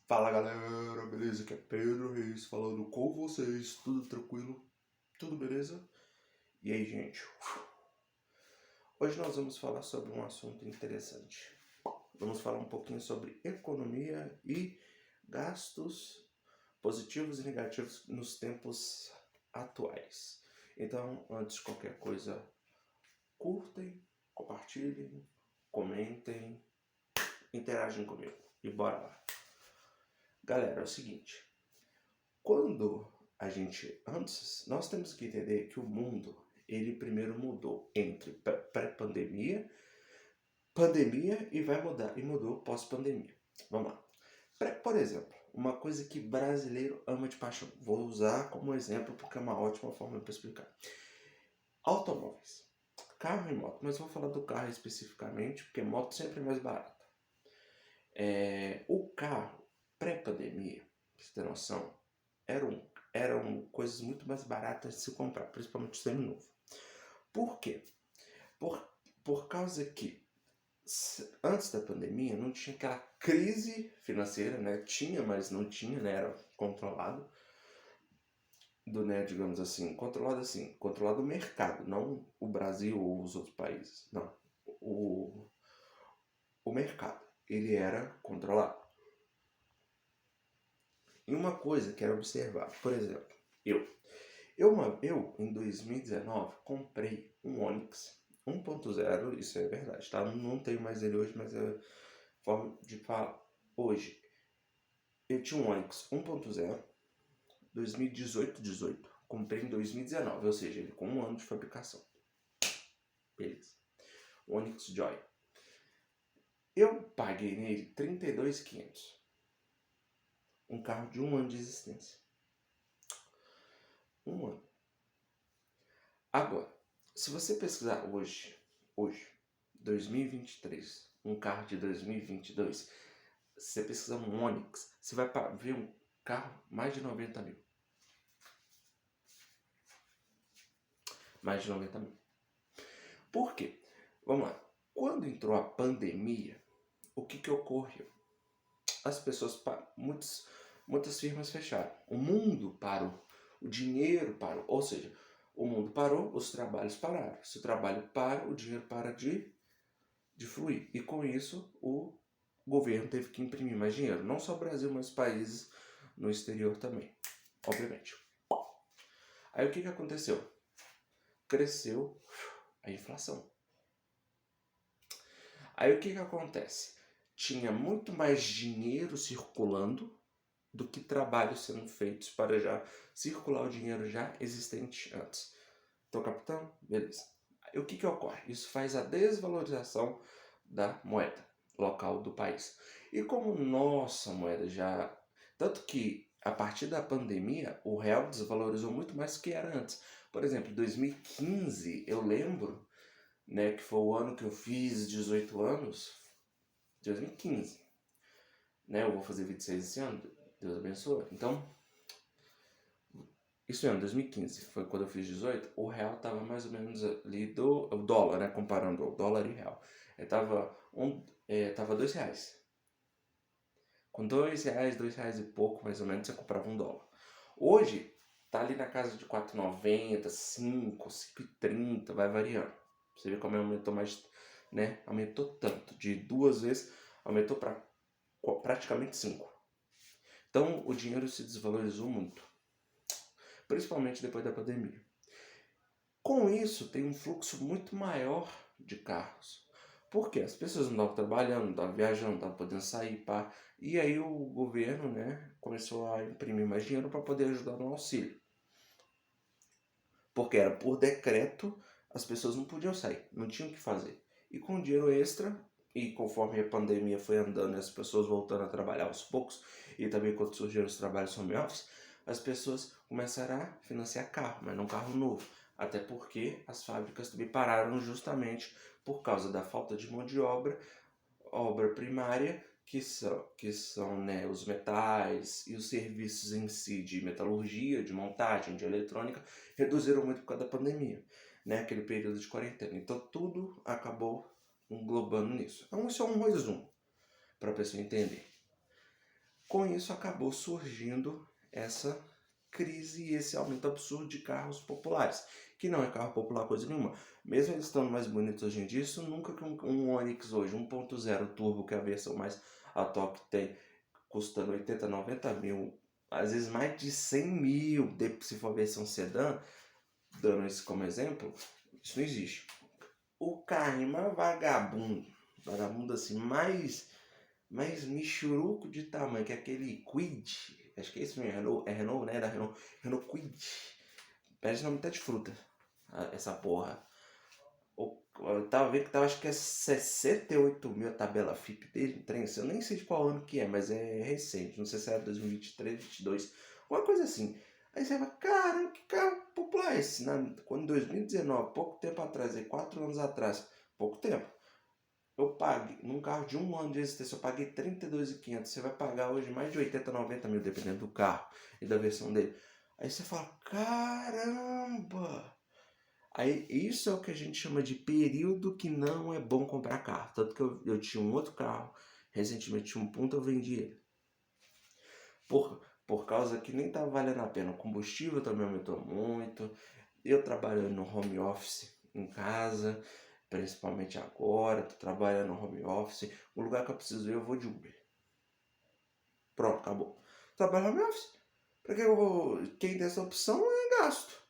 Fala galera, beleza? Aqui é Pedro Reis falando com vocês, tudo tranquilo? Tudo beleza? E aí, gente? Hoje nós vamos falar sobre um assunto interessante. Vamos falar um pouquinho sobre economia e gastos positivos e negativos nos tempos atuais. Então, antes de qualquer coisa, curtem, compartilhem, comentem, interagem comigo e bora lá. Galera, é o seguinte. Antes, nós temos que entender que o mundo, ele primeiro mudou entre pré-pandemia, pandemia e vai mudar, e mudou pós-pandemia. Vamos lá. Por exemplo, uma coisa que brasileiro ama de paixão. Vou usar como exemplo porque é uma ótima forma para explicar. Automóveis. Carro e moto, mas vou falar do carro especificamente, porque moto sempre é mais barata. O carro, pré-pandemia, pra você ter noção, eram coisas muito mais baratas de se comprar, principalmente o seminovo. Por quê? Por, por causa que antes da pandemia não tinha aquela crise financeira, né? Tinha, mas não tinha, né? Era controlado. Digamos assim, controlado o mercado, não o Brasil ou os outros países, não. O mercado, ele era controlado. E uma coisa que era observar, por exemplo, eu em 2019 comprei um Onix 1.0, isso é verdade, tá? Não tenho mais ele hoje, mas é forma de falar hoje. Eu tinha um Onix 1.0, 2018, comprei em 2019, ou seja, ele com um ano de fabricação. Beleza. Onix Joy. Eu paguei nele 32.500. Um carro de um ano de existência. Um ano. Agora, se você pesquisar hoje, 2023, um carro de 2022, se você pesquisar um Onix, você vai ver um carro mais de 90 mil. Mais de 90 mil. Por quê? Vamos lá. Quando entrou a pandemia, o que ocorreu? As pessoas, muitas firmas fecharam. O mundo parou. O dinheiro parou. Ou seja, o mundo parou, os trabalhos pararam. Se o trabalho para, o dinheiro para de fluir. E com isso, o governo teve que imprimir mais dinheiro. Não só o Brasil, mas países no exterior também. Obviamente. Aí o que aconteceu? Cresceu a inflação. Aí o que acontece? Tinha muito mais dinheiro circulando do que trabalhos sendo feitos para já circular o dinheiro já existente antes. Tô captando? Beleza. Aí o que ocorre? Isso faz a desvalorização da moeda local do país. E como nossa moeda já... Tanto que a partir da pandemia o real desvalorizou muito mais do que era antes. Por exemplo, em 2015, eu lembro, né, que foi o ano que eu fiz 18 anos, 2015, né, eu vou fazer 26 esse ano, Deus abençoe. Então, isso mesmo, 2015, foi quando eu fiz 18, o real tava mais ou menos ali o dólar, né, comparando o dólar e real. Tava R$ 2. Com R$ 2 e pouco, mais ou menos, você comprava um dólar. Hoje, tá ali na casa de 4,90, 5,30, vai variando. Você vê como aumentou mais, né? Aumentou tanto. De 2 vezes, aumentou para praticamente 5. Então, o dinheiro se desvalorizou muito. Principalmente depois da pandemia. Com isso, tem um fluxo muito maior de carros. Porque as pessoas não estavam trabalhando, não estavam viajando, não estavam podendo sair, pá. E aí o governo, né, começou a imprimir mais dinheiro para poder ajudar no auxílio. Porque era por decreto, as pessoas não podiam sair, não tinham o que fazer. E com dinheiro extra, e conforme a pandemia foi andando e as pessoas voltando a trabalhar aos poucos, e também quando surgiram os trabalhos home office, as pessoas começaram a financiar carro, mas não carro novo. Até porque as fábricas também pararam justamente por causa da falta de mão de obra primária, que são né, os metais e os serviços em si de metalurgia, de montagem, de eletrônica, reduziram muito por causa da pandemia, né, aquele período de quarentena. Então tudo acabou englobando nisso. Então isso é um resumo para a pessoa entender. Com isso acabou surgindo essa crise e esse aumento absurdo de carros populares, que não é carro popular coisa nenhuma. Mesmo eles estando mais bonitos hoje em dia, isso nunca que um Onix hoje, 1.0 turbo, que é a versão mais atual que tem, custando 80, 90 mil, às vezes mais de 100 mil, se for a versão sedã, dando isso como exemplo, isso não existe. O carro mais vagabundo assim, mais michuruco de tamanho, que é aquele Kwid, acho que é esse mesmo, Renault, né, da Renault Kwid, parece nome até de fruta, essa porra. Eu tava vendo que tava, acho que é 68 mil a tabela FIP dele, trem, eu nem sei de qual ano que é, mas é recente, não sei se é 2023, 2022, uma coisa assim. Aí você fala, cara, que carro popular é esse? Quando em 2019, pouco tempo atrás, 4 anos atrás, pouco tempo, eu paguei, num carro de 1 ano de existência, eu paguei 32.500. Você vai pagar hoje mais de 80, 90 mil, dependendo do carro e da versão dele. Aí você fala, caramba! Aí isso é o que a gente chama de período que não é bom comprar carro. Tanto que eu tinha um outro carro, recentemente tinha um ponto, eu vendi ele. Por causa que nem tá valendo a pena. O combustível também aumentou muito. Eu trabalho no home office em casa, principalmente agora, tô trabalhando no home office. O lugar que eu preciso ir, eu vou de Uber. Pronto, acabou. Trabalho no home office. Porque eu vou. Quem tem essa opção é gasto.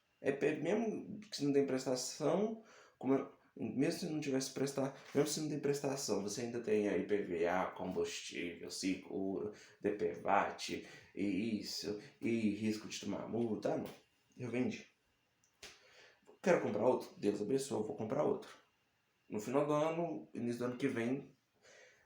Mesmo que se não tem prestação, mesmo se não tivesse mesmo se não tem prestação, você ainda tem aí IPVA, combustível, seguro, DPVAT, e isso, e risco de tomar multa. Ah, não. Eu vendi. Quero comprar outro? Deus abençoe, eu vou comprar outro. No final do ano, início do ano que vem,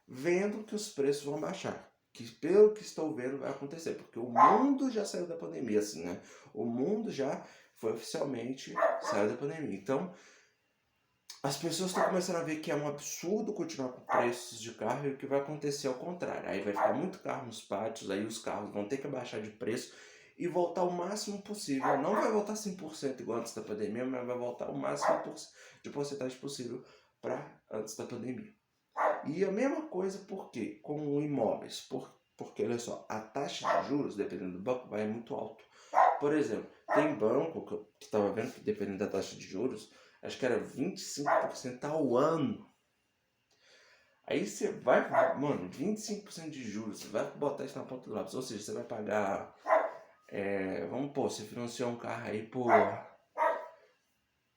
vendo que os preços vão baixar. Que pelo que estou vendo vai acontecer, porque o mundo já saiu da pandemia, assim, né? O mundo já foi oficialmente saiu da pandemia. Então, as pessoas estão começando a ver que é um absurdo continuar com preços de carro e o que vai acontecer ao contrário. Aí vai ficar muito carro nos pátios, aí os carros vão ter que baixar de preço e voltar o máximo possível. Não vai voltar 100% igual antes da pandemia, mas vai voltar o máximo de porcentagem possível para antes da pandemia. E a mesma coisa porque com imóveis, porque olha só, a taxa de juros, dependendo do banco, vai muito alto. Por exemplo, tem banco que eu estava vendo que dependendo da taxa de juros, acho que era 25% ao ano. Aí você vai, mano, 25% de juros, você vai botar isso na ponta do lápis, ou seja, você vai pagar, vamos pôr, você financiou um carro aí por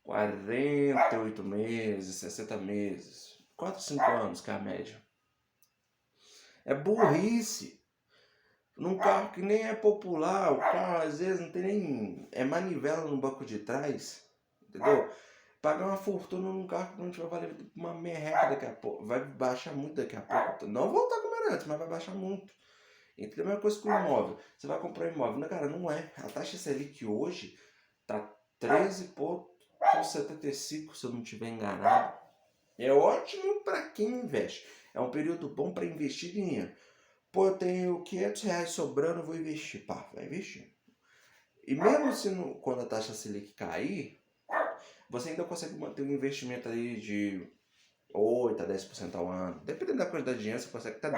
48 meses, 60 meses, 4, 5 anos que é a média. É burrice. Num carro que nem é popular, o carro às vezes não tem nem. É manivela no banco de trás, entendeu? Pagar uma fortuna num carro que não te vai valer uma merreca daqui a pouco. Vai baixar muito daqui a pouco. Não voltar como era antes, mas vai baixar muito. Entendeu? A mesma coisa com o imóvel. Você vai comprar um imóvel. Não, cara, não é. A taxa Selic hoje tá 13,75, se eu não estiver enganado. É ótimo para quem investe. É um período bom para investir dinheiro. Pô, eu tenho R$ 500 sobrando, eu vou investir. Pá, vai investir. E mesmo se quando a taxa Selic cair, você ainda consegue manter um investimento ali de 8 a 10% ao ano. Dependendo da quantidade de dinheiro, você consegue até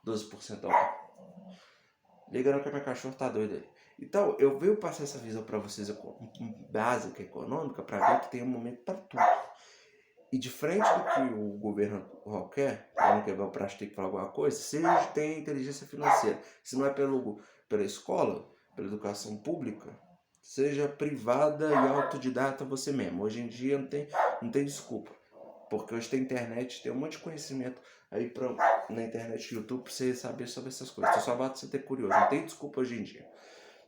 12% ao ano. Ligando que a minha cachorra tá doida aí. Então, eu venho passar essa visão para vocês básica, econômica, para ver que tem um momento para tudo. E diferente do que o governo quer, para não quebrar o prazo, tem que falar alguma coisa, se eles têm inteligência financeira, se não é pela escola, pela educação pública, seja privada e autodidata você mesmo. Hoje em dia não tem desculpa. Porque hoje tem internet, tem um monte de conhecimento aí na internet, YouTube, pra você saber sobre essas coisas. Só basta você ter curioso, não tem desculpa hoje em dia.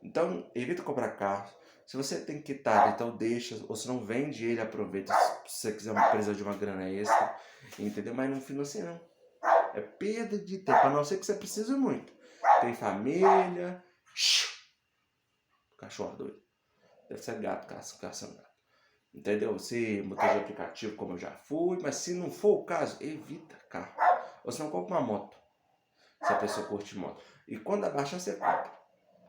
Então, evita comprar carro. Se você tem quitado, então deixa, ou se não vende ele, aproveita se você quiser precisar de uma grana extra, entendeu? Mas não financia não. É perda de tempo, a não ser que você precise muito. Tem família, cachorro doido. Deve ser gato caçando gato. Entendeu? Você motor de aplicativo, como eu já fui, mas se não for o caso, evita carro. Ou se não, compra uma moto, se a pessoa curte moto. E quando abaixar, você compra.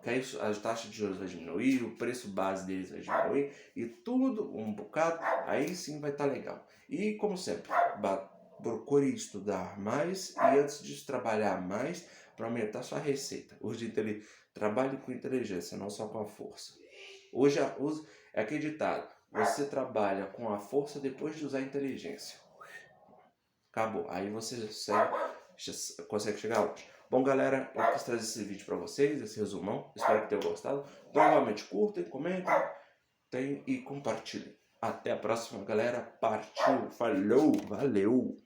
Que aí a taxa de juros vai diminuir, o preço base deles vai diminuir, e tudo um bocado, aí sim vai estar legal. E como sempre, procure estudar mais e antes disso trabalhar mais para aumentar sua receita. Trabalhe com inteligência, não só com a força. É aquele ditado, você trabalha com a força depois de usar a inteligência. Acabou. Aí você consegue chegar longe. Bom, galera, eu quis trazer esse vídeo para vocês, esse resumão. Espero que tenham gostado. Novamente, curtem, comentem e compartilhem. Até a próxima, galera. Partiu, falou, valeu!